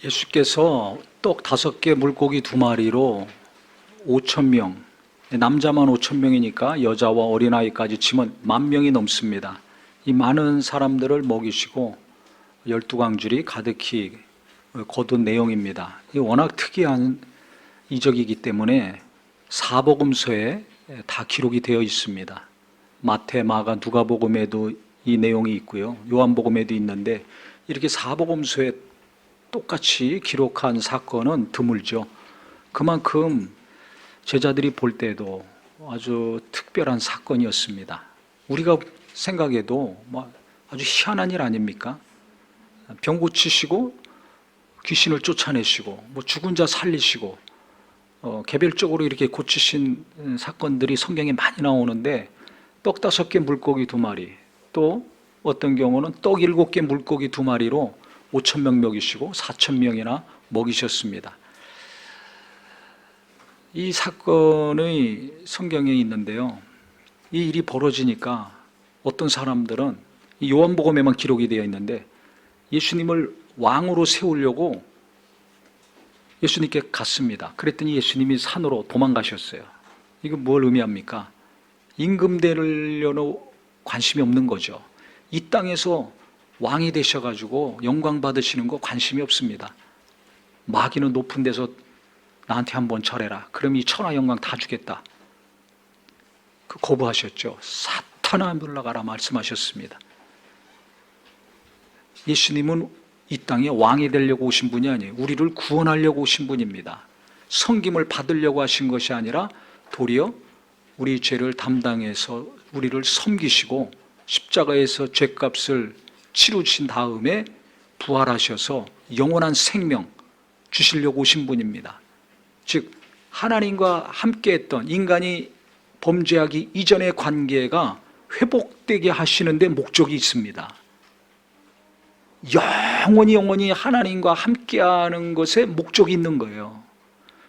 예수께서 떡 5개 물고기 2마리로 5천 명, 남자만 5천 명이니까 여자와 어린아이까지 치면 10,000명이 넘습니다. 이 많은 사람들을 먹이시고 12광줄이 가득히 거둔 내용입니다. 이 워낙 특이한 이적이기 때문에 사복음서에 다 기록이 되어 있습니다. 마태, 마가, 누가복음에도 이 내용이 있고요. 요한복음에도 있는데 이렇게 사복음서에 똑같이 기록한 사건은 드물죠. 그만큼 제자들이 볼 때도 아주 특별한 사건이었습니다. 우리가 생각해도 아주 희한한 일 아닙니까? 병 고치시고 귀신을 쫓아내시고 죽은 자 살리시고 개별적으로 이렇게 고치신 사건들이 성경에 많이 나오는데 떡 5개 물고기 2마리, 또 어떤 경우는 떡 7개 물고기 2마리로 5천 명 먹이시고 4천 명이나 먹이셨습니다. 이 사건의 성경에 있는데요, 이 일이 벌어지니까 어떤 사람들은 요한복음에만 기록이 되어 있는데 예수님을 왕으로 세우려고 예수님께 갔습니다. 그랬더니 예수님이 산으로 도망가셨어요. 이거 뭘 의미합니까? 임금 되려는 관심이 없는 거죠. 이 땅에서 왕이 되셔가지고 영광 받으시는 거 관심이 없습니다. 마귀는 높은 데서 나한테 한번 절해라. 그럼 이 천하 영광 다 주겠다. 그 거부하셨죠. 사탄아 물러가라 말씀하셨습니다. 예수님은 이 땅에 왕이 되려고 오신 분이 아니에요. 우리를 구원하려고 오신 분입니다. 섬김을 받으려고 하신 것이 아니라 도리어 우리 죄를 담당해서 우리를 섬기시고 십자가에서 죄값을 치르신 다음에 부활하셔서 영원한 생명 주시려고 오신 분입니다. 즉 하나님과 함께했던 인간이 범죄하기 이전의 관계가 회복되게 하시는 데 목적이 있습니다. 영원히 하나님과 함께하는 것에 목적이 있는 거예요.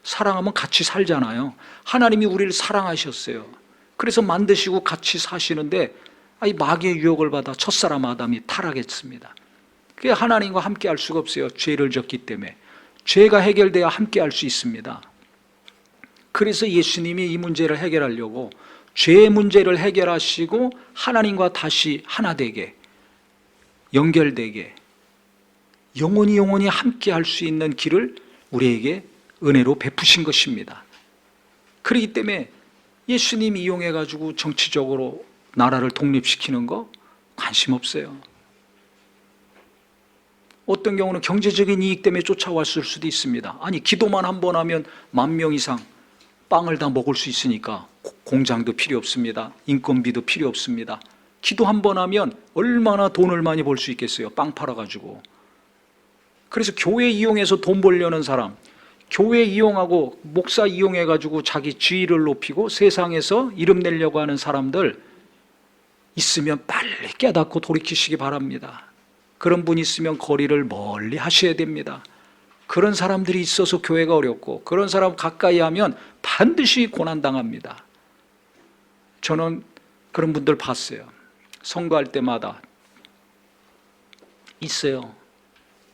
사랑하면 같이 살잖아요. 하나님이 우리를 사랑하셨어요. 그래서 만드시고 같이 사시는데 마귀의 유혹을 받아 첫사람 아담이 타락했습니다. 그게 하나님과 함께 할 수가 없어요. 죄를 졌기 때문에. 죄가 해결돼야 함께 할 수 있습니다. 그래서 예수님이 이 문제를 해결하려고 죄의 문제를 해결하시고 하나님과 다시 하나 되게, 연결되게, 영원히 함께 할 수 있는 길을 우리에게 은혜로 베푸신 것입니다. 그렇기 때문에 예수님 이용해가지고 정치적으로 나라를 독립시키는 거 관심 없어요. 어떤 경우는 경제적인 이익 때문에 쫓아왔을 수도 있습니다. 아니 기도만 한 번 하면 10,000명 이상 빵을 다 먹을 수 있으니까 공장도 필요 없습니다. 인건비도 필요 없습니다. 기도 한 번 하면 얼마나 돈을 많이 벌 수 있겠어요. 빵 팔아가지고. 그래서 교회 이용해서 돈 벌려는 사람, 교회 이용하고 목사 이용해가지고 자기 지위를 높이고 세상에서 이름 내려고 하는 사람들 있으면 빨리 깨닫고 돌이키시기 바랍니다. 그런 분 있으면 거리를 멀리 하셔야 됩니다. 그런 사람들이 있어서 교회가 어렵고 그런 사람 가까이 하면 반드시 고난당합니다. 저는 그런 분들 봤어요. 선거할 때마다 있어요.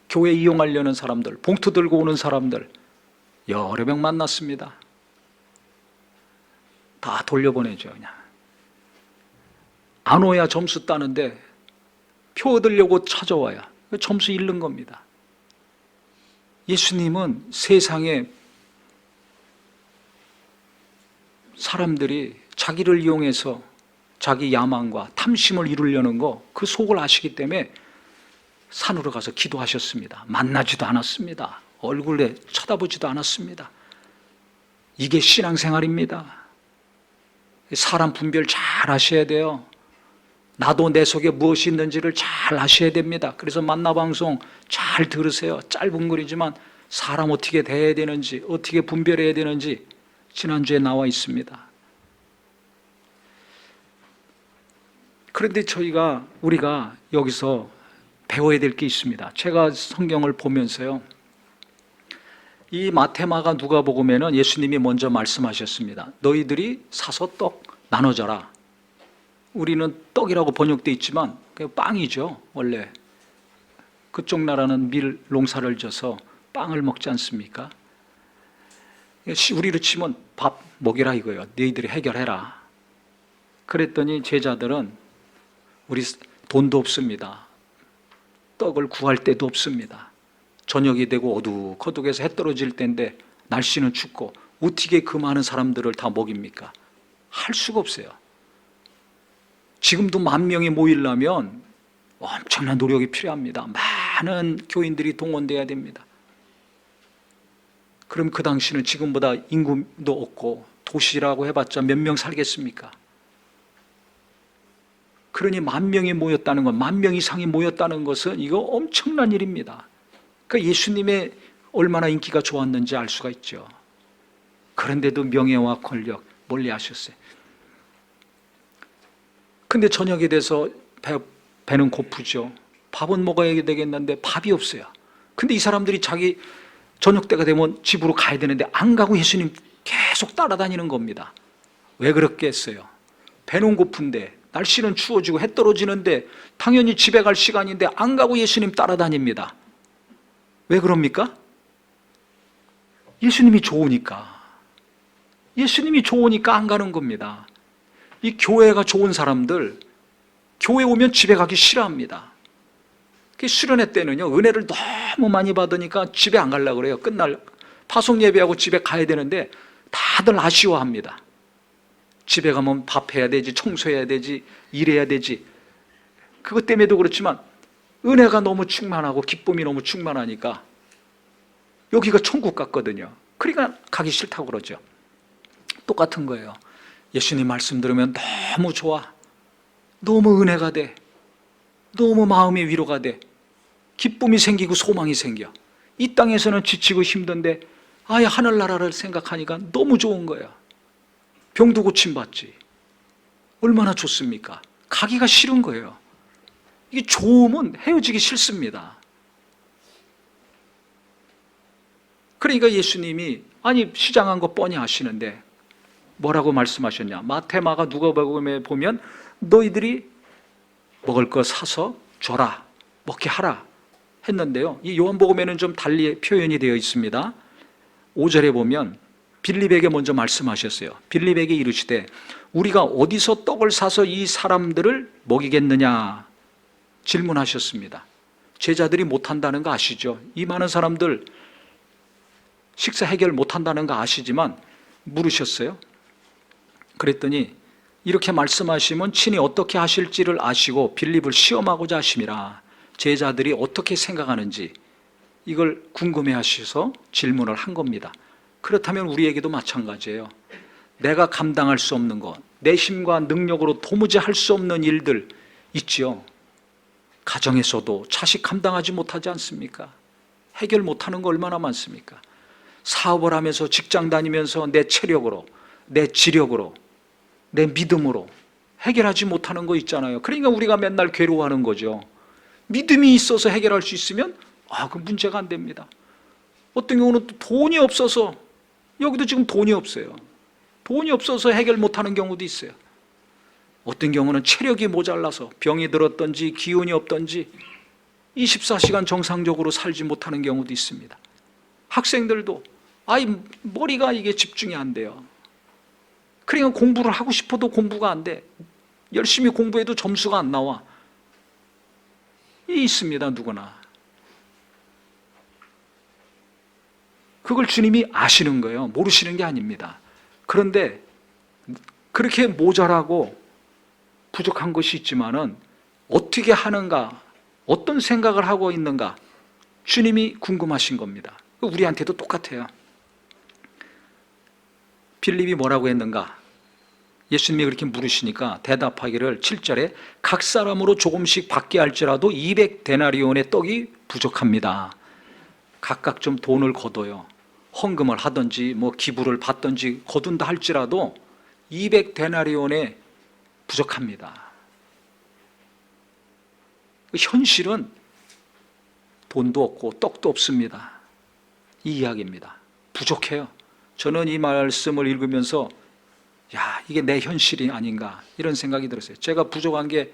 교회 이용하려는 사람들, 봉투 들고 오는 사람들 여러 명 만났습니다. 다 돌려보내죠. 그냥 안 오야 점수 따는데 표 얻으려고 찾아와야 점수 잃는 겁니다. 예수님은 세상에 사람들이 자기를 이용해서 자기 야망과 탐심을 이루려는 거 그 속을 아시기 때문에 산으로 가서 기도하셨습니다. 만나지도 않았습니다. 얼굴에 쳐다보지도 않았습니다. 이게 신앙생활입니다. 사람 분별 잘 하셔야 돼요. 나도 내 속에 무엇이 있는지를 잘 아셔야 됩니다. 그래서 만나방송 잘 들으세요. 짧은 글이지만 사람 어떻게 대해야 되는지, 어떻게 분별해야 되는지 지난주에 나와 있습니다. 그런데 우리가 여기서 배워야 될 게 있습니다. 제가 성경을 보면서요, 이 마태, 마가, 누가복음에는 예수님이 먼저 말씀하셨습니다. 너희들이 사서 떡 나눠줘라. 우리는 떡이라고 번역되어 있지만 그냥 빵이죠. 원래 그쪽 나라는 밀 농사를 져서 빵을 먹지 않습니까? 우리로 치면 밥 먹이라 이거예요. 너희들이 해결해라. 그랬더니 제자들은 우리 돈도 없습니다. 떡을 구할 데도 없습니다. 저녁이 되고 어둑어둑해서 해 떨어질 때인데 날씨는 춥고 어떻게 그 많은 사람들을 다 먹입니까? 할 수가 없어요. 지금도 10,000명이 모이려면 엄청난 노력이 필요합니다. 많은 교인들이 동원돼야 됩니다. 그럼 그 당시는 지금보다 인구도 없고 도시라고 해봤자 몇 명 살겠습니까? 그러니 10,000명이 모였다는 것, 10,000명 이상이 모였다는 것은 이거 엄청난 일입니다. 그러니까 예수님의 얼마나 인기가 좋았는지 알 수가 있죠. 그런데도 명예와 권력 멀리 하셨어요. 근데 저녁이 돼서 배는 고프죠. 밥은 먹어야 되겠는데 밥이 없어요. 근데 이 사람들이 자기 저녁 때가 되면 집으로 가야 되는데 안 가고 예수님 계속 따라다니는 겁니다. 왜 그렇게 했어요? 배는 고픈데 날씨는 추워지고 해 떨어지는데 당연히 집에 갈 시간인데 안 가고 예수님 따라다닙니다. 왜 그럽니까? 예수님이 좋으니까. 예수님이 좋으니까 안 가는 겁니다. 이 교회가 좋은 사람들 교회 오면 집에 가기 싫어합니다. 수련회 때는요, 은혜를 너무 많이 받으니까 집에 안 가려고 그래요. 끝날 파송 예배하고 집에 가야 되는데 다들 아쉬워합니다. 집에 가면 밥해야 되지, 청소해야 되지, 일해야 되지. 그것 때문에도 그렇지만 은혜가 너무 충만하고 기쁨이 너무 충만하니까 여기가 천국 같거든요. 그러니까 가기 싫다고 그러죠. 똑같은 거예요. 예수님 말씀 들으면 너무 좋아. 너무 은혜가 돼. 너무 마음의 위로가 돼. 기쁨이 생기고 소망이 생겨. 이 땅에서는 지치고 힘든데 아예 하늘나라를 생각하니까 너무 좋은 거야. 병도 고침받지. 얼마나 좋습니까? 가기가 싫은 거예요. 이게 좋으면 헤어지기 싫습니다. 그러니까 예수님이 아니 시장한 거 뻔히 아시는데 뭐라고 말씀하셨냐? 마태, 마가, 누가복음에 보면 너희들이 먹을 거 사서 줘라, 먹게 하라 했는데요. 이 요한복음에는 좀 달리 표현이 되어 있습니다. 5절에 보면 빌립에게 먼저 말씀하셨어요. 빌립에게 이르시되 우리가 어디서 떡을 사서 이 사람들을 먹이겠느냐 질문하셨습니다. 제자들이 못한다는 거 아시죠? 이 많은 사람들 식사 해결 못한다는 거 아시지만 물으셨어요. 그랬더니 이렇게 말씀하시면 친히 어떻게 하실지를 아시고 빌립을 시험하고자 하심이라. 제자들이 어떻게 생각하는지 이걸 궁금해 하셔서 질문을 한 겁니다. 그렇다면 우리에게도 마찬가지예요. 내가 감당할 수 없는 것, 내 힘과 능력으로 도무지 할 수 없는 일들 있지요. 가정에서도 자식 감당하지 못하지 않습니까? 해결 못하는 거 얼마나 많습니까? 사업을 하면서 직장 다니면서 내 체력으로, 내 지력으로, 내 믿음으로 해결하지 못하는 거 있잖아요. 그러니까 우리가 맨날 괴로워하는 거죠. 믿음이 있어서 해결할 수 있으면 그 문제가 안 됩니다. 어떤 경우는 또 돈이 없어서, 여기도 지금 돈이 없어요. 돈이 없어서 해결 못하는 경우도 있어요. 어떤 경우는 체력이 모자라서 병이 들었던지 기운이 없던지 24시간 정상적으로 살지 못하는 경우도 있습니다. 학생들도 머리가 이게 집중이 안 돼요. 그러니까 공부를 하고 싶어도 공부가 안 돼. 열심히 공부해도 점수가 안 나와. 이 있습니다, 누구나. 그걸 주님이 아시는 거예요. 모르시는 게 아닙니다. 그런데 그렇게 모자라고 부족한 것이 있지만은 어떻게 하는가, 어떤 생각을 하고 있는가 주님이 궁금하신 겁니다. 우리한테도 똑같아요. 빌립이 뭐라고 했는가? 예수님이 그렇게 물으시니까 대답하기를 7절에 각 사람으로 조금씩 받게 할지라도 200데나리온의 떡이 부족합니다. 각각 좀 돈을 거둬요. 헌금을 하든지 기부를 받든지 거둔다 할지라도 200데나리온에 부족합니다. 현실은 돈도 없고 떡도 없습니다. 이 이야기입니다. 부족해요. 저는 이 말씀을 읽으면서 이게 내 현실이 아닌가 이런 생각이 들었어요. 제가 부족한 게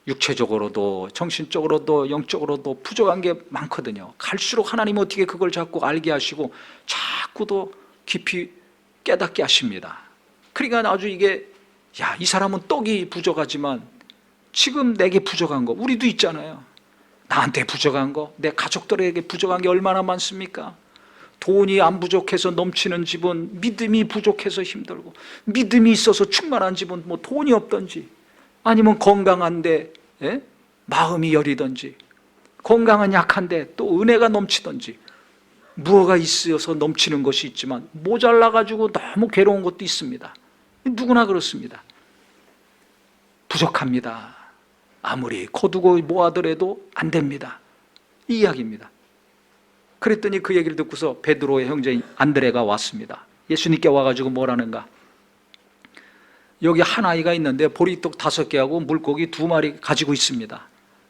육체적으로도 정신적으로도 영적으로도 부족한 게 많거든요. 갈수록 하나님은 어떻게 그걸 자꾸 알게 하시고 자꾸 더 깊이 깨닫게 하십니다. 그러니까 아주 이게 이 사람은 떡이 부족하지만 지금 내게 부족한 거 우리도 있잖아요. 나한테 부족한 거, 내 가족들에게 부족한 게 얼마나 많습니까? 돈이 안 부족해서 넘치는 집은 믿음이 부족해서 힘들고, 믿음이 있어서 충만한 집은 뭐 돈이 없던지, 아니면 건강한데 마음이 여리던지, 건강은 약한데 또 은혜가 넘치던지, 무엇가 있어서 넘치는 것이 있지만 모자라가지고 너무 괴로운 것도 있습니다. 누구나 그렇습니다. 부족합니다. 아무리 거두고 모아더라도 안 됩니다. 이 이야기입니다. 그랬더니 그 얘기를 듣고서 베드로의 형제인 안드레가 왔습니다. 예수님께 와가지고 뭐라는가? 여기 한 아이가 있는데 보리떡 5개하고 물고기 2마리 가지고 있습니다.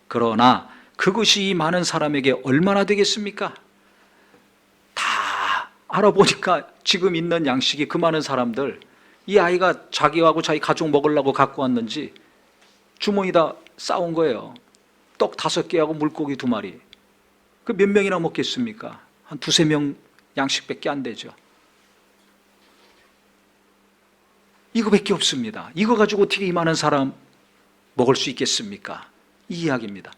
그러나 그것이 이 많은 사람에게 얼마나 되겠습니까? 다 알아보니까 지금 있는 양식이 그 많은 사람들, 이 아이가 자기하고 자기 가족 먹으려고 갖고 왔는지 주머니다 싸운 거예요. 떡 5개하고 물고기 2마리. 그 몇 명이나 먹겠습니까? 한 2-3명 양식밖에 안 되죠. 이거밖에 없습니다. 이거 가지고 어떻게 이 많은 사람 먹을 수 있겠습니까? 이 이야기입니다.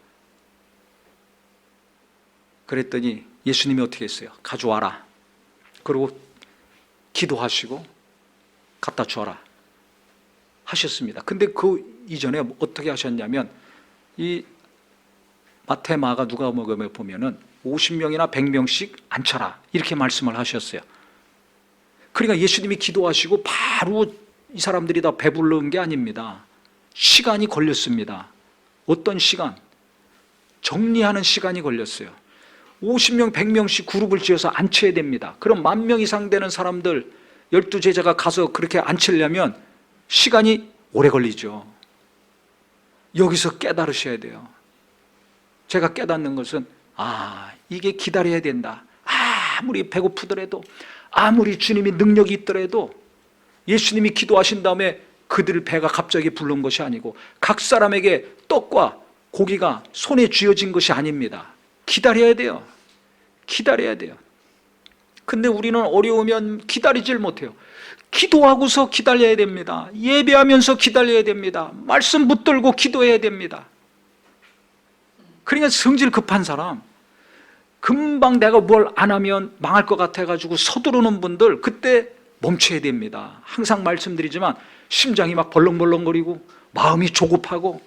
그랬더니 예수님이 어떻게 했어요? 가져와라. 그리고 기도하시고 갖다 주어라 하셨습니다. 근데 그 이전에 어떻게 하셨냐면, 이 마태, 마가, 누가복음에 보면은 50명이나 100명씩 앉혀라 이렇게 말씀을 하셨어요. 그러니까 예수님이 기도하시고 바로 이 사람들이 다 배부른 게 아닙니다. 시간이 걸렸습니다. 어떤 시간? 정리하는 시간이 걸렸어요. 50명, 100명씩 그룹을 지어서 앉혀야 됩니다. 그럼 10,000명 이상 되는 사람들 12제자가 가서 그렇게 앉히려면 시간이 오래 걸리죠. 여기서 깨달으셔야 돼요. 제가 깨닫는 것은 이게 기다려야 된다. 아무리 배고프더라도, 아무리 주님이 능력이 있더라도 예수님이 기도하신 다음에 그들 배가 갑자기 부른 것이 아니고 각 사람에게 떡과 고기가 손에 쥐어진 것이 아닙니다. 기다려야 돼요. 기다려야 돼요. 근데 우리는 어려우면 기다리질 못해요. 기도하고서 기다려야 됩니다. 예배하면서 기다려야 됩니다. 말씀 붙들고 기도해야 됩니다. 그러니까 성질 급한 사람, 금방 내가 뭘 안 하면 망할 것 같아가지고 서두르는 분들, 그때 멈춰야 됩니다. 항상 말씀드리지만 심장이 막 벌렁벌렁거리고 마음이 조급하고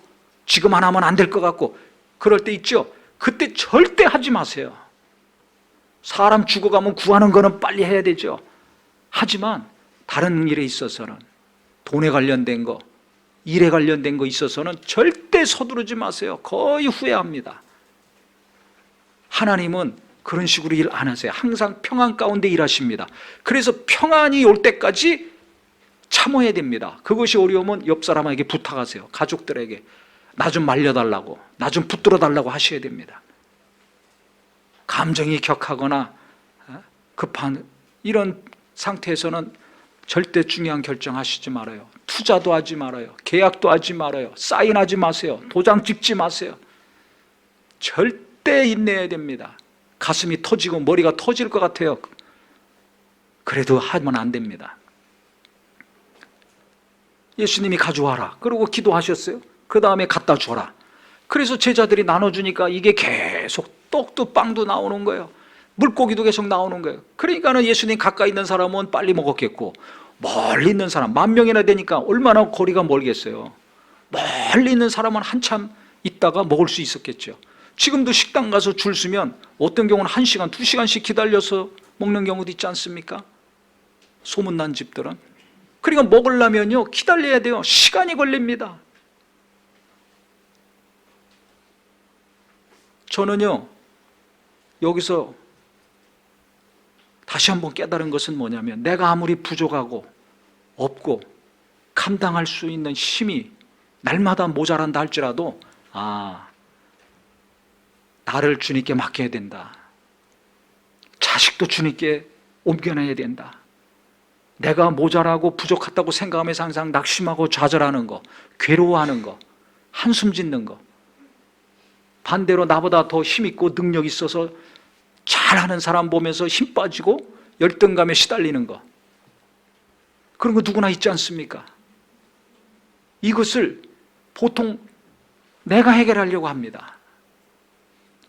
지금 안 하면 안 될 것 같고 그럴 때 있죠. 그때 절대 하지 마세요. 사람 죽어가면 구하는 거는 빨리 해야 되죠. 하지만 다른 일에 있어서는, 돈에 관련된 거, 일에 관련된 거 있어서는 절대 서두르지 마세요. 거의 후회합니다. 하나님은 그런 식으로 일 안 하세요. 항상 평안 가운데 일하십니다. 그래서 평안이 올 때까지 참아야 됩니다. 그것이 어려우면 옆 사람에게 부탁하세요. 가족들에게 나 좀 말려달라고, 나 좀 붙들어 달라고 하셔야 됩니다. 감정이 격하거나 급한 이런 상태에서는 절대 중요한 결정하시지 말아요. 투자도 하지 말아요. 계약도 하지 말아요. 사인하지 마세요. 도장 찍지 마세요. 절대 인내해야 됩니다. 가슴이 터지고 머리가 터질 것 같아요. 그래도 하면 안 됩니다. 예수님이 가져와라. 그리고 기도하셨어요. 그 다음에 갖다 줘라. 그래서 제자들이 나눠주니까 이게 계속 떡도 빵도 나오는 거예요. 물고기도 계속 나오는 거예요. 그러니까는 예수님 가까이 있는 사람은 빨리 먹었겠고, 멀리 있는 사람 10,000명이나 되니까 얼마나 거리가 멀겠어요. 멀리 있는 사람은 한참 있다가 먹을 수 있었겠죠. 지금도 식당 가서 줄 서면 어떤 경우는 1시간, 2시간씩 기다려서 먹는 경우도 있지 않습니까? 소문난 집들은. 그러니까 먹으려면요 기다려야 돼요. 시간이 걸립니다. 저는요 여기서 다시 한번 깨달은 것은 뭐냐면, 내가 아무리 부족하고 없고 감당할 수 있는 힘이 날마다 모자란다 할지라도 나를 주님께 맡겨야 된다. 자식도 주님께 옮겨내야 된다. 내가 모자라고 부족하다고 생각하면서 항상 낙심하고 좌절하는 거, 괴로워하는 거, 한숨 짓는 거. 반대로 나보다 더 힘있고 능력 있어서 잘하는 사람 보면서 힘 빠지고 열등감에 시달리는 거. 그런 거 누구나 있지 않습니까? 이것을 보통 내가 해결하려고 합니다.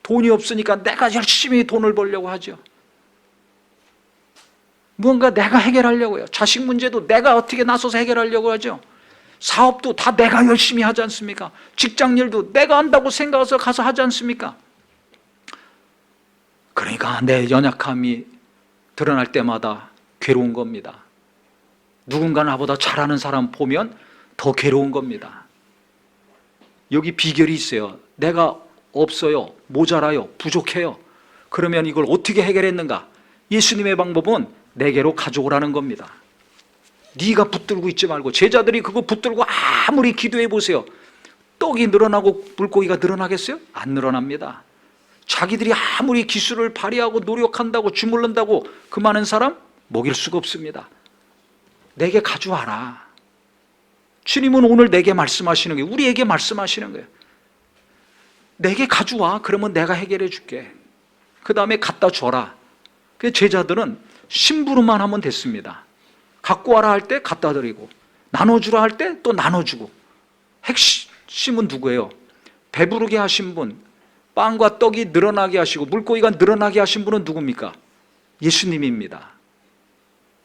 돈이 없으니까 내가 열심히 돈을 벌려고 하죠. 무언가 내가 해결하려고 해요. 자식 문제도 내가 어떻게 나서서 해결하려고 하죠. 사업도 다 내가 열심히 하지 않습니까? 직장일도 내가 한다고 생각해서 가서 하지 않습니까? 그러니까 내 연약함이 드러날 때마다 괴로운 겁니다. 누군가 나보다 잘하는 사람 보면 더 괴로운 겁니다. 여기 비결이 있어요. 내가 없어요, 모자라요, 부족해요. 그러면 이걸 어떻게 해결했는가? 예수님의 방법은 내게로 가져오라는 겁니다. 네가 붙들고 있지 말고. 제자들이 그거 붙들고 아무리 기도해 보세요. 떡이 늘어나고 물고기가 늘어나겠어요? 안 늘어납니다. 자기들이 아무리 기술을 발휘하고 노력한다고 주물른다고 그 많은 사람 먹일 수가 없습니다. 내게 가져와라. 주님은 오늘 내게 말씀하시는 거예요. 우리에게 말씀하시는 거예요. 내게 가져와. 그러면 내가 해결해 줄게. 그 다음에 갖다 줘라. 그 제자들은 심부름만 하면 됐습니다. 갖고 와라 할 때 갖다 드리고, 나눠주라 할 때 또 나눠주고. 핵심은 누구예요? 배부르게 하신 분, 빵과 떡이 늘어나게 하시고 물고기가 늘어나게 하신 분은 누굽니까? 예수님입니다.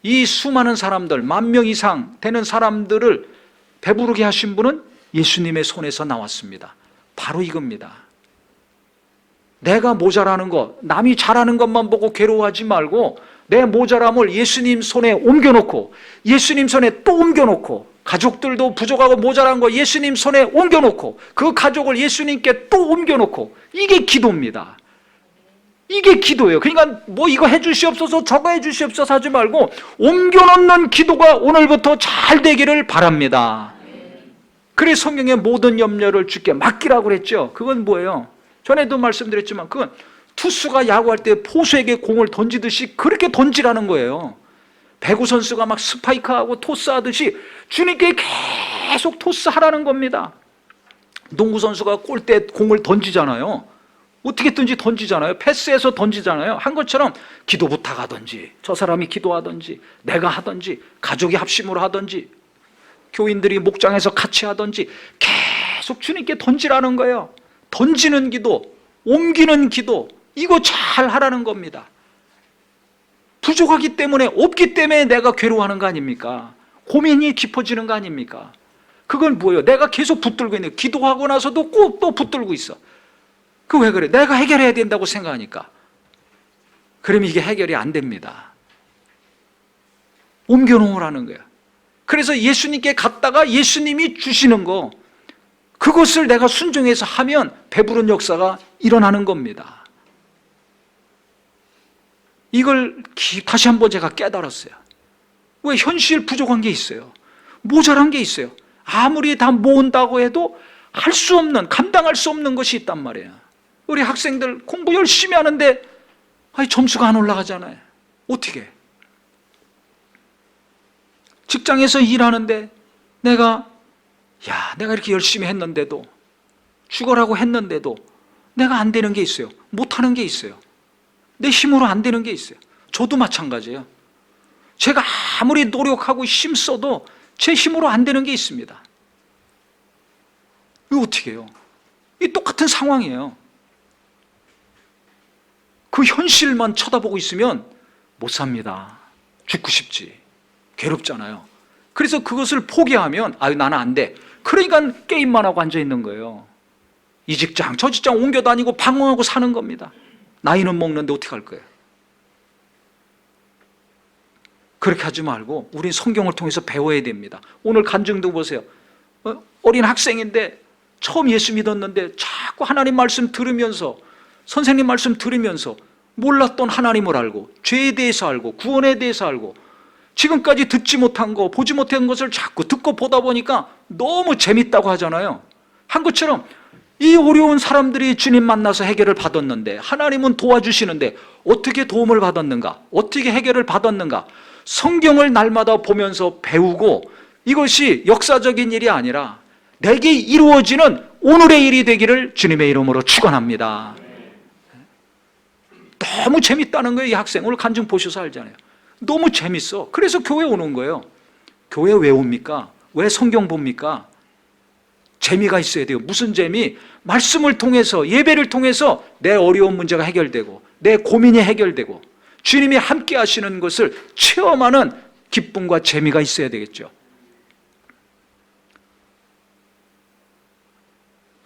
이 수많은 사람들, 10,000명 이상 되는 사람들을 배부르게 하신 분은 예수님의 손에서 나왔습니다. 바로 이겁니다. 내가 모자라는 것, 남이 잘하는 것만 보고 괴로워하지 말고 내 모자람을 예수님 손에 옮겨놓고, 예수님 손에 또 옮겨놓고, 가족들도 부족하고 모자란 거 예수님 손에 옮겨놓고, 그 가족을 예수님께 또 옮겨놓고, 이게 기도입니다. 이게 기도예요. 그러니까 뭐 이거 해주시옵소서 저거 해주시옵소서 하지 말고 옮겨놓는 기도가 오늘부터 잘 되기를 바랍니다. 그래서 성경에 모든 염려를 주께 맡기라고 그랬죠. 그건 뭐예요? 전에도 말씀드렸지만 그건 투수가 야구할 때 포수에게 공을 던지듯이 그렇게 던지라는 거예요. 배구 선수가 막 스파이크하고 토스하듯이 주님께 계속 토스하라는 겁니다. 농구 선수가 골대 공을 던지잖아요. 어떻게든지 던지잖아요. 패스해서 던지잖아요. 한 것처럼 기도부터 하든지, 저 사람이 기도하든지, 내가 하든지, 가족이 합심으로 하든지, 교인들이 목장에서 같이 하든지 계속 주님께 던지라는 거예요. 던지는 기도, 옮기는 기도, 이거 잘 하라는 겁니다. 부족하기 때문에, 없기 때문에 내가 괴로워하는 거 아닙니까? 고민이 깊어지는 거 아닙니까? 그건 뭐예요? 내가 계속 붙들고 있는, 기도하고 나서도 꼭 또 붙들고 있어. 그 왜 그래? 내가 해결해야 된다고 생각하니까. 그러면 이게 해결이 안 됩니다. 옮겨놓으라는 거야. 그래서 예수님께 갔다가 예수님이 주시는 거, 그것을 내가 순종해서 하면 배부른 역사가 일어나는 겁니다. 이걸 다시 한번 제가 깨달았어요. 왜? 현실 부족한 게 있어요. 모자란 게 있어요. 아무리 다 모은다고 해도 할 수 없는, 감당할 수 없는 것이 있단 말이에요. 우리 학생들 공부 열심히 하는데 점수가 안 올라가잖아요. 어떻게? 직장에서 일하는데 내가 이렇게 열심히 했는데도, 죽어라고 했는데도 내가 안 되는 게 있어요. 못하는 게 있어요. 내 힘으로 안 되는 게 있어요. 저도 마찬가지예요. 제가 아무리 노력하고 힘써도 제 힘으로 안 되는 게 있습니다. 이거 어떻게 해요? 이 똑같은 상황이에요. 그 현실만 쳐다보고 있으면 못 삽니다. 죽고 싶지. 괴롭잖아요. 그래서 그것을 포기하면 나는 안 돼. 그러니까 게임만 하고 앉아 있는 거예요. 이 직장 저 직장 옮겨 다니고 방황하고 사는 겁니다. 나이는 먹는데 어떻게 할 거예요? 그렇게 하지 말고 우린 성경을 통해서 배워야 됩니다. 오늘 간증도 보세요. 어린 학생인데 처음 예수 믿었는데 자꾸 하나님 말씀 들으면서, 선생님 말씀 들으면서 몰랐던 하나님을 알고, 죄에 대해서 알고, 구원에 대해서 알고, 지금까지 듣지 못한 거, 보지 못한 것을 자꾸 듣고 보다 보니까 너무 재밌다고 하잖아요. 한 것처럼 이 어려운 사람들이 주님 만나서 해결을 받았는데, 하나님은 도와주시는데 어떻게 도움을 받았는가, 어떻게 해결을 받았는가, 성경을 날마다 보면서 배우고, 이것이 역사적인 일이 아니라 내게 이루어지는 오늘의 일이 되기를 주님의 이름으로 축원합니다. 너무 재밌다는 거예요. 이 학생 오늘 간증 보셔서 알잖아요. 너무 재밌어. 그래서 교회 오는 거예요. 교회 왜 옵니까? 왜 성경 봅니까? 재미가 있어야 돼요. 무슨 재미? 말씀을 통해서, 예배를 통해서 내 어려운 문제가 해결되고 내 고민이 해결되고 주님이 함께 하시는 것을 체험하는 기쁨과 재미가 있어야 되겠죠.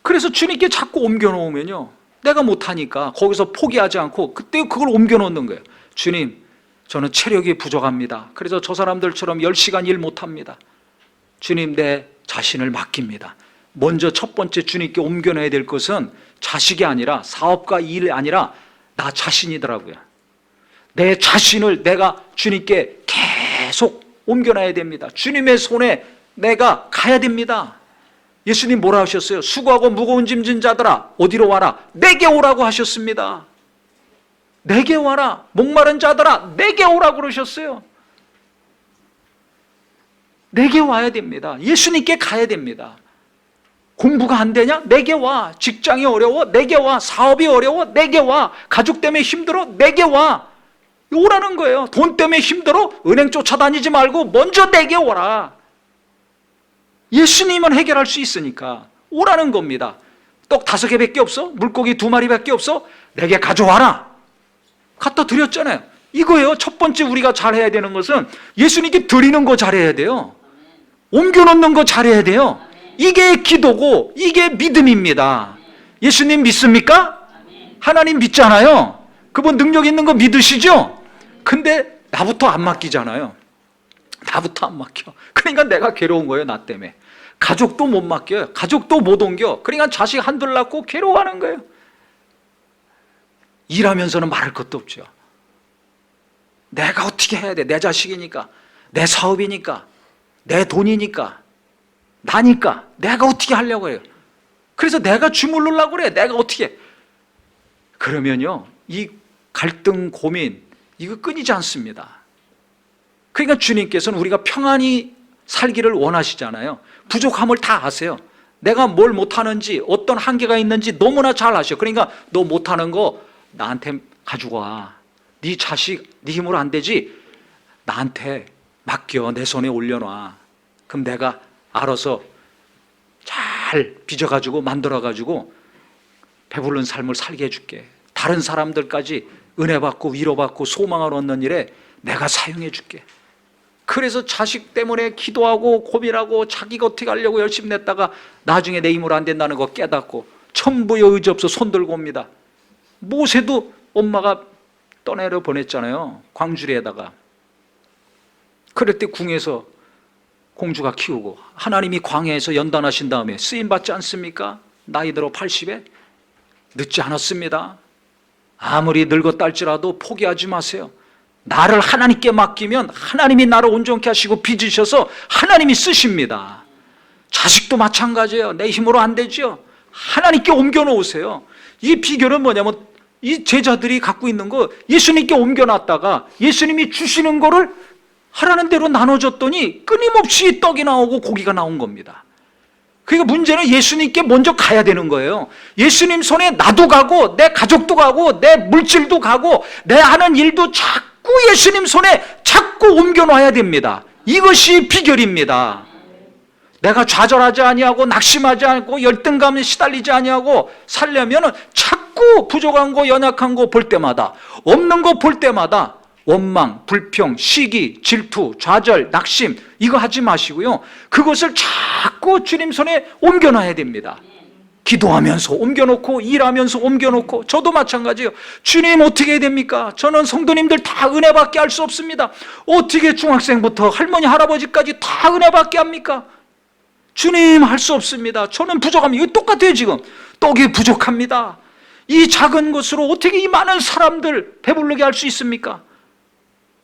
그래서 주님께 자꾸 옮겨놓으면요, 내가 못하니까 거기서 포기하지 않고 그때 그걸 옮겨놓는 거예요. 주님, 저는 체력이 부족합니다. 그래서 저 사람들처럼 10시간 일 못합니다. 주님, 내 자신을 맡깁니다. 먼저 첫 번째 주님께 옮겨놔야 될 것은 자식이 아니라, 사업과 일이 아니라 나 자신이더라고요. 내 자신을 내가 주님께 계속 옮겨놔야 됩니다. 주님의 손에 내가 가야 됩니다. 예수님 뭐라 하셨어요? 수고하고 무거운 짐진 자들아 어디로 와라? 내게 오라고 하셨습니다. 내게 와라. 목마른 자들아 내게 오라고 그러셨어요. 내게 와야 됩니다. 예수님께 가야 됩니다. 공부가 안 되냐? 내게 와. 직장이 어려워? 내게 와. 사업이 어려워? 내게 와. 가족 때문에 힘들어? 내게 와. 오라는 거예요. 돈 때문에 힘들어? 은행 쫓아다니지 말고 먼저 내게 오라. 예수님은 해결할 수 있으니까 오라는 겁니다. 떡 5개밖에 없어? 물고기 2마리밖에 없어? 내게 가져와라. 갖다 드렸잖아요. 이거예요. 첫 번째 우리가 잘해야 되는 것은 예수님께 드리는 거 잘해야 돼요. 옮겨놓는 거 잘해야 돼요. 이게 기도고 이게 믿음입니다. 예수님 믿습니까? 하나님 믿잖아요. 그분 능력 있는 거 믿으시죠? 근데 나부터 안 맡기잖아요. 나부터 안 맡겨. 그러니까 내가 괴로운 거예요. 나 때문에. 가족도 못 맡겨요. 가족도 못 옮겨. 그러니까 자식 한둘 낳고 괴로워하는 거예요. 일하면서는 말할 것도 없죠. 내가 어떻게 해야 돼? 내 자식이니까, 내 사업이니까, 내 돈이니까, 나니까 내가 어떻게 하려고 해요. 그래서 내가 주물르려고 그래. 내가 어떻게. 그러면요, 이 갈등, 고민 이거 끊이지 않습니다. 그러니까 주님께서는 우리가 평안히 살기를 원하시잖아요. 부족함을 다 아세요. 내가 뭘 못하는지, 어떤 한계가 있는지 너무나 잘 아셔. 그러니까 너 못하는 거 나한테 가지고 와. 네 자식 네 힘으로 안 되지? 나한테 맡겨. 내 손에 올려놔. 그럼 내가 알아서 잘 빚어가지고 만들어가지고 배부른 삶을 살게 해줄게. 다른 사람들까지 은혜받고 위로받고 소망을 얻는 일에 내가 사용해 줄게. 그래서 자식 때문에 기도하고 고민하고 자기가 어떻게 하려고 열심히 냈다가 나중에 내 힘으로 안 된다는 거 깨닫고 천부의 의지 없어 손들고 옵니다. 모세도 엄마가 떠내려 보냈잖아요. 광주리에다가. 그럴 때 궁에서 공주가 키우고 하나님이 광야에서 연단하신 다음에 쓰임받지 않습니까? 나이 들어 80에? 늦지 않았습니다. 아무리 늙었다 할지라도 포기하지 마세요. 나를 하나님께 맡기면 하나님이 나를 온전케 하시고 빚으셔서 하나님이 쓰십니다. 자식도 마찬가지예요. 내 힘으로 안 되죠. 하나님께 옮겨놓으세요. 이 비결은 뭐냐면 이 제자들이 갖고 있는 거 예수님께 옮겨놨다가 예수님이 주시는 거를 하라는 대로 나눠줬더니 끊임없이 떡이 나오고 고기가 나온 겁니다. 그러니까 문제는 예수님께 먼저 가야 되는 거예요. 예수님 손에 나도 가고 내 가족도 가고 내 물질도 가고 내 하는 일도 자꾸 예수님 손에 자꾸 옮겨놔야 됩니다. 이것이 비결입니다. 내가 좌절하지 아니하고 낙심하지 않고 열등감에 시달리지 아니하고 살려면 자꾸 부족한 거 연약한 거 볼 때마다 없는 거 볼 때마다 원망, 불평, 시기, 질투, 좌절, 낙심 이거 하지 마시고요. 그것을 자꾸 주님 손에 옮겨놔야 됩니다. 기도하면서 옮겨놓고 일하면서 옮겨놓고 저도 마찬가지예요. 주님 어떻게 해야 됩니까? 저는 성도님들 다 은혜받게 할 수 없습니다. 어떻게 중학생부터 할머니 할아버지까지 다 은혜받게 합니까? 주님 할 수 없습니다. 저는 부족합니다. 이거 똑같아요. 지금 떡이 부족합니다. 이 작은 것으로 어떻게 이 많은 사람들 배부르게 할 수 있습니까?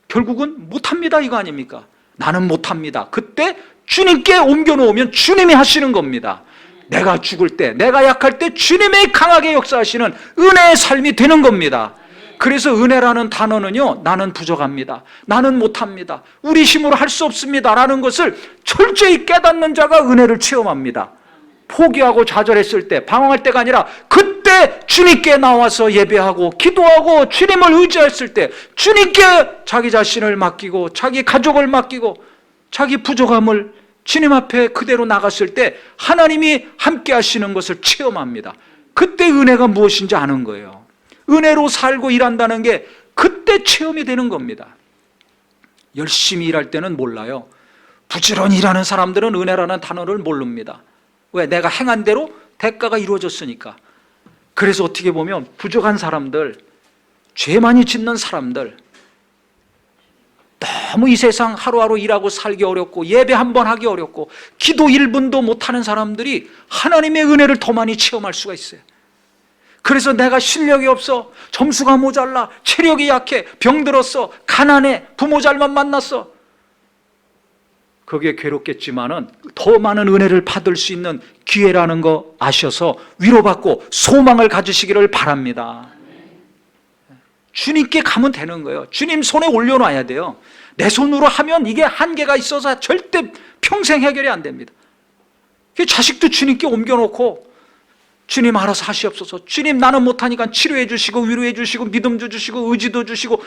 결국은 못합니다 이거 아닙니까? 나는 못합니다. 그때 주님께 옮겨놓으면 주님이 하시는 겁니다. 내가 죽을 때, 내가 약할 때 주님이 강하게 역사하시는 은혜의 삶이 되는 겁니다. 그래서 은혜라는 단어는요, 나는 부족합니다, 나는 못합니다, 우리 힘으로 할 수 없습니다 라는 것을 철저히 깨닫는 자가 은혜를 체험합니다. 포기하고 좌절했을 때, 방황할 때가 아니라 그때 주님께 나와서 예배하고 기도하고 주님을 의지했을 때, 주님께 자기 자신을 맡기고 자기 가족을 맡기고 자기 부족함을 주님 앞에 그대로 나갔을 때 하나님이 함께 하시는 것을 체험합니다. 그때 은혜가 무엇인지 아는 거예요. 은혜로 살고 일한다는 게 그때 체험이 되는 겁니다. 열심히 일할 때는 몰라요. 부지런히 일하는 사람들은 은혜라는 단어를 모릅니다. 왜? 내가 행한 대로 대가가 이루어졌으니까. 그래서 어떻게 보면 부족한 사람들, 죄 많이 짓는 사람들, 너무 이 세상 하루하루 일하고 살기 어렵고 예배 한 번 하기 어렵고 기도 1분도 못하는 사람들이 하나님의 은혜를 더 많이 체험할 수가 있어요. 그래서 내가 실력이 없어, 점수가 모자라, 체력이 약해, 병들었어, 가난해, 부모 잘못 만났어, 그게 괴롭겠지만은 더 많은 은혜를 받을 수 있는 기회라는 거 아셔서 위로받고 소망을 가지시기를 바랍니다. 주님께 가면 되는 거예요. 주님 손에 올려놔야 돼요. 내 손으로 하면 이게 한계가 있어서 절대 평생 해결이 안 됩니다. 자식도 주님께 옮겨놓고 주님 알아서 하시옵소서. 주님 나는 못하니까 치료해 주시고 위로해 주시고 믿음도 주시고 의지도 주시고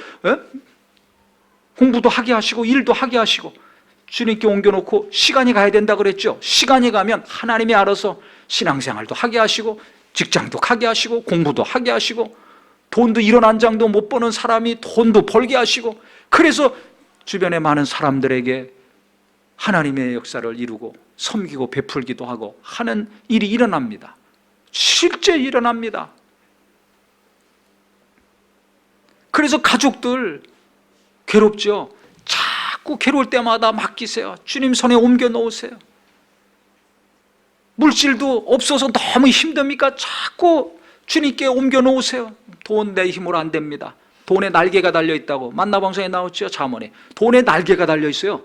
공부도 하게 하시고 일도 하게 하시고 주님께 옮겨놓고 시간이 가야 된다 그랬죠. 시간이 가면 하나님이 알아서 신앙생활도 하게 하시고 직장도 하게 하시고 공부도 하게 하시고 돈도 이런 한 장도 못 버는 사람이 돈도 벌게 하시고, 그래서 주변에 많은 사람들에게 하나님의 역사를 이루고 섬기고 베풀기도 하고 하는 일이 일어납니다. 실제 일어납니다. 그래서 가족들 괴롭죠. 자꾸 괴로울 때마다 맡기세요. 주님 손에 옮겨 놓으세요. 물질도 없어서 너무 힘듭니까? 자꾸 주님께 옮겨 놓으세요. 돈 내 힘으로 안 됩니다. 돈에 날개가 달려 있다고 만나방송에 나왔죠. 잠언에 돈에 날개가 달려 있어요.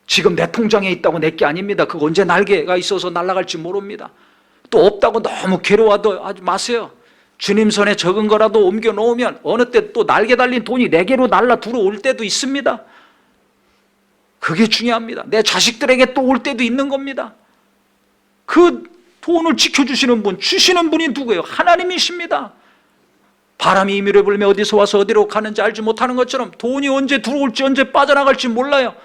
지금 내 통장에 있다고 내 게 아닙니다. 그거 언제 날개가 있어서 날아갈지 모릅니다. 또 없다고 너무 괴로워하지 마세요. 주님 손에 적은 거라도 옮겨 놓으면 어느 때 또 날개 달린 돈이 내게로 날라 들어올 때도 있습니다. 그게 중요합니다. 내 자식들에게 또 올 때도 있는 겁니다. 그 돈을 지켜주시는 분, 주시는 분이 누구예요? 하나님이십니다. 바람이 임의로 불며 어디서 와서 어디로 가는지 알지 못하는 것처럼 돈이 언제 들어올지 언제 빠져나갈지 몰라요.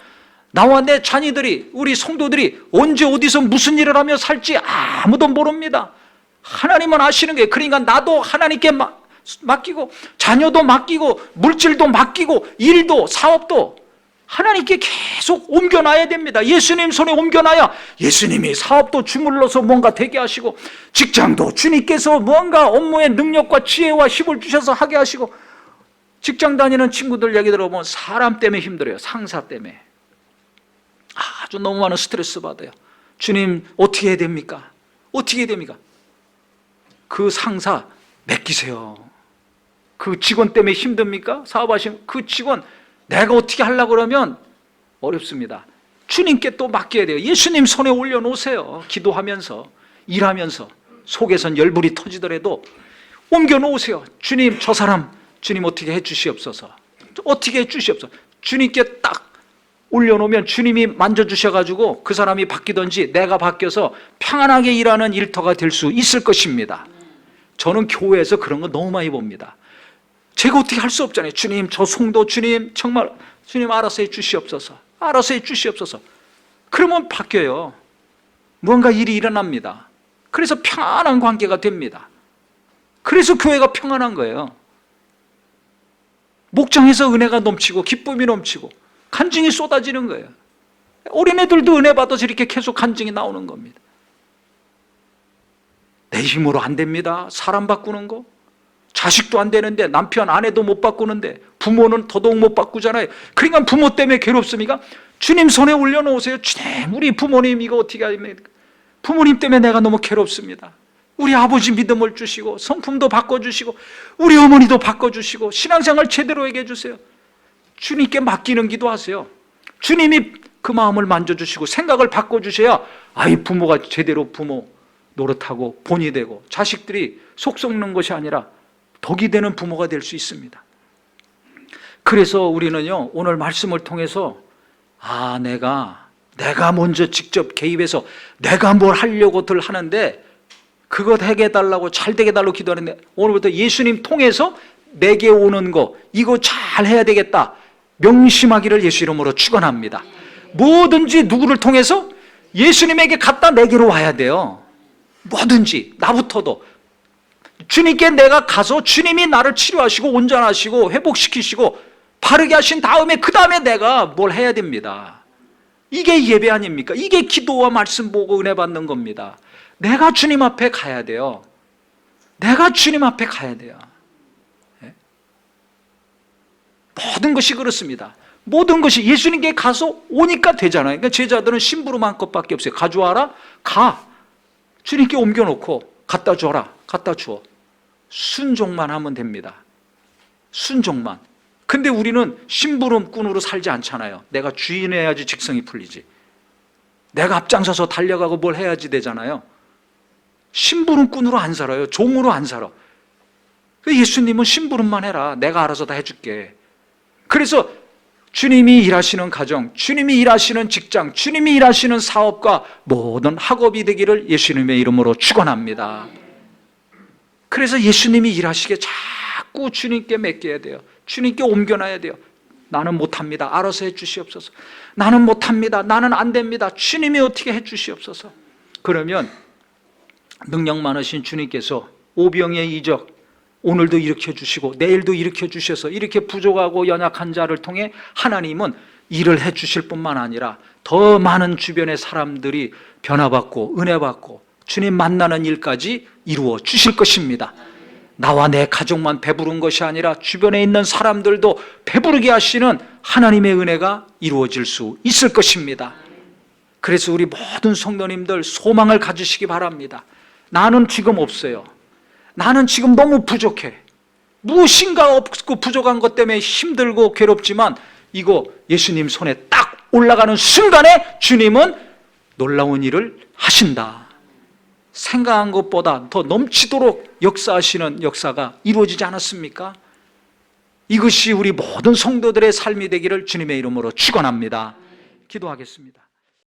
나와 내 자녀들이, 우리 성도들이 언제 어디서 무슨 일을 하며 살지 아무도 모릅니다. 하나님은 아시는 거예요. 그러니까 나도 하나님께 맡기고 자녀도 맡기고 물질도 맡기고 일도 사업도 하나님께 계속 옮겨놔야 됩니다. 예수님 손에 옮겨놔야 예수님이 사업도 주물러서 뭔가 되게 하시고 직장도 주님께서 뭔가 업무의 능력과 지혜와 힘을 주셔서 하게 하시고, 직장 다니는 친구들 얘기 들어보면 사람 때문에 힘들어요. 상사 때문에 아주 너무 많은 스트레스 받아요. 주님 어떻게 해야 됩니까? 어떻게 해야 됩니까? 그 상사 맡기세요. 그 직원 때문에 힘듭니까? 사업하시면 그 직원 내가 어떻게 하려고 그러면 어렵습니다. 주님께 또 맡겨야 돼요. 예수님 손에 올려놓으세요. 기도하면서 일하면서 속에선 열불이 터지더라도 옮겨놓으세요. 주님 저 사람 주님 어떻게 해 주시옵소서. 어떻게 해 주시옵소서. 주님께 딱 올려놓으면 주님이 만져주셔가지고 그 사람이 바뀌든지 내가 바뀌어서 평안하게 일하는 일터가 될 수 있을 것입니다. 저는 교회에서 그런 거 너무 많이 봅니다. 제가 어떻게 할 수 없잖아요. 주님 저 성도 주님 정말 주님 알아서 해 주시옵소서. 알아서 해 주시옵소서. 그러면 바뀌어요. 뭔가 일이 일어납니다. 그래서 평안한 관계가 됩니다. 그래서 교회가 평안한 거예요. 목장에서 은혜가 넘치고 기쁨이 넘치고 간증이 쏟아지는 거예요. 어린애들도 은혜 받아서 이렇게 계속 간증이 나오는 겁니다. 내 힘으로 안 됩니다. 사람 바꾸는 거. 자식도 안 되는데 남편 아내도 못 바꾸는데 부모는 더더욱 못 바꾸잖아요. 그러니까 부모 때문에 괴롭습니까? 주님 손에 올려놓으세요. 주님 우리 부모님 이거 어떻게 하면 부모님 때문에 내가 너무 괴롭습니다. 우리 아버지 믿음을 주시고 성품도 바꿔주시고 우리 어머니도 바꿔주시고 신앙생활 제대로 하게 해주세요. 주님께 맡기는 기도하세요. 주님이 그 마음을 만져주시고 생각을 바꿔주셔야 아이 부모가 제대로 부모 노릇하고 본이 되고 자식들이 속 썩는 것이 아니라 덕이 되는 부모가 될 수 있습니다. 그래서 우리는요 오늘 말씀을 통해서 내가 내가 먼저 직접 개입해서 내가 뭘 하려고들 하는데 그것 해달라고 잘 되게 해달라고 기도하는데 오늘부터 예수님 통해서 내게 오는 거 이거 잘 해야 되겠다 명심하기를 예수 이름으로 축원합니다. 뭐든지 누구를 통해서 예수님에게 갔다 내게로 와야 돼요. 뭐든지 나부터도 주님께 내가 가서 주님이 나를 치료하시고 온전하시고 회복시키시고 바르게 하신 다음에 그 다음에 내가 뭘 해야 됩니다. 이게 예배 아닙니까? 이게 기도와 말씀 보고 은혜 받는 겁니다. 내가 주님 앞에 가야 돼요. 내가 주님 앞에 가야 돼요. 모든 것이 그렇습니다. 모든 것이 예수님께 가서 오니까 되잖아요. 그러니까 제자들은 심부름한 것밖에 없어요. 가져와라, 가. 주님께 옮겨놓고 갖다 줘라, 갖다 주어. 순종만 하면 됩니다. 순종만. 근데 우리는 심부름꾼으로 살지 않잖아요. 내가 주인해야지 직성이 풀리지. 내가 앞장서서 달려가고 뭘 해야지 되잖아요. 심부름꾼으로 안 살아요. 종으로 안 살아. 예수님은 심부름만 해라. 내가 알아서 다 해줄게. 그래서 주님이 일하시는 가정, 주님이 일하시는 직장, 주님이 일하시는 사업과 모든 학업이 되기를 예수님의 이름으로 축원합니다. 그래서 예수님이 일하시게 자꾸 주님께 맡겨야 돼요. 주님께 옮겨놔야 돼요. 나는 못합니다. 알아서 해주시옵소서. 나는 못합니다. 나는 안 됩니다. 주님이 어떻게 해주시옵소서. 그러면 능력 많으신 주님께서 오병의 이적 오늘도 일으켜 주시고 내일도 일으켜 주셔서 이렇게 부족하고 연약한 자를 통해 하나님은 일을 해 주실 뿐만 아니라 더 많은 주변의 사람들이 변화받고 은혜받고 주님 만나는 일까지 이루어 주실 것입니다. 나와 내 가족만 배부른 것이 아니라 주변에 있는 사람들도 배부르게 하시는 하나님의 은혜가 이루어질 수 있을 것입니다. 그래서 우리 모든 성도님들 소망을 가지시기 바랍니다. 나는 지금 없어요. 나는 지금 너무 부족해. 무엇인가 없고 부족한 것 때문에 힘들고 괴롭지만 이거 예수님 손에 딱 올라가는 순간에 주님은 놀라운 일을 하신다. 생각한 것보다 더 넘치도록 역사하시는 역사가 이루어지지 않았습니까? 이것이 우리 모든 성도들의 삶이 되기를 주님의 이름으로 축원합니다. 기도하겠습니다.